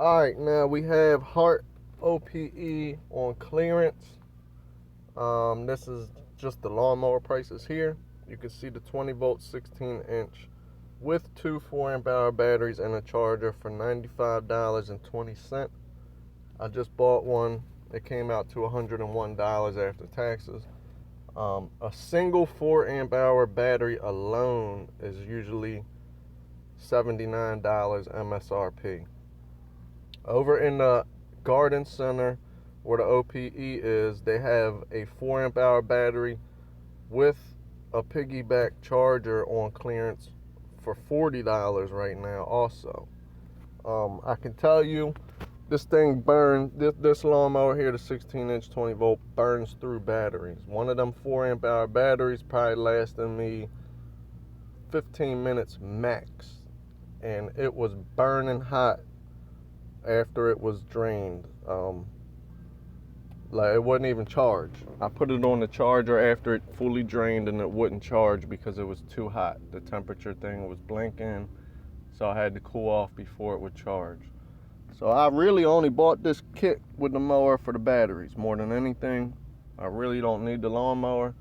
Alright, now we have Hart OPE on clearance. This is just the lawnmower prices here. You can see the 20 volt 16 inch with two 4 amp hour batteries and a charger for $95.20. I just bought one. It came out to $101 after taxes. A single 4 amp hour battery alone is usually $79 MSRP. Over in the garden center where the OPE is, they have a 4 amp hour battery with a piggyback charger on clearance for $40 right now also. I can tell you this thing burns, this lawnmower here, the 16 inch 20 volt, burns through batteries. One of them 4 amp hour batteries probably lasting me 15 minutes max, and it was burning hot after it was drained. Like, it wasn't even charged. I put it on the charger after it fully drained and it wouldn't charge because it was too hot. The temperature thing was blinking, so I had to cool off before it would charge. So I really only bought this kit with the mower for the batteries more than anything. I really don't need the lawnmower,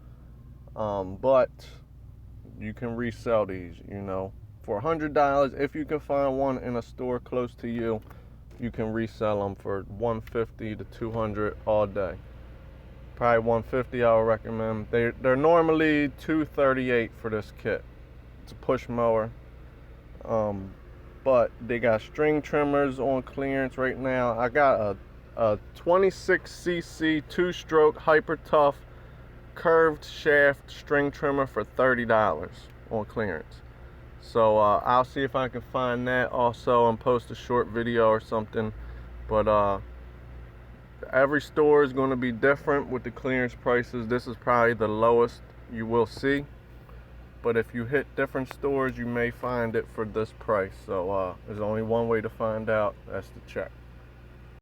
but you can resell these, you know, for $100. If you can find one in a store close to you, you can resell them for $150 to $200 all day. Probably $150 I would recommend. They're normally $238 for this kit. It's a push mower. But they got string trimmers on clearance right now. I got a 26cc 2-stroke hyper tough curved shaft string trimmer for $30 on clearance. So I'll see if I can find that also and post a short video or something. But every store is going to be different with the clearance prices. This is probably the lowest you will see. But if you hit different stores, you may find it for this price. So there's only one way to find out. That's to check.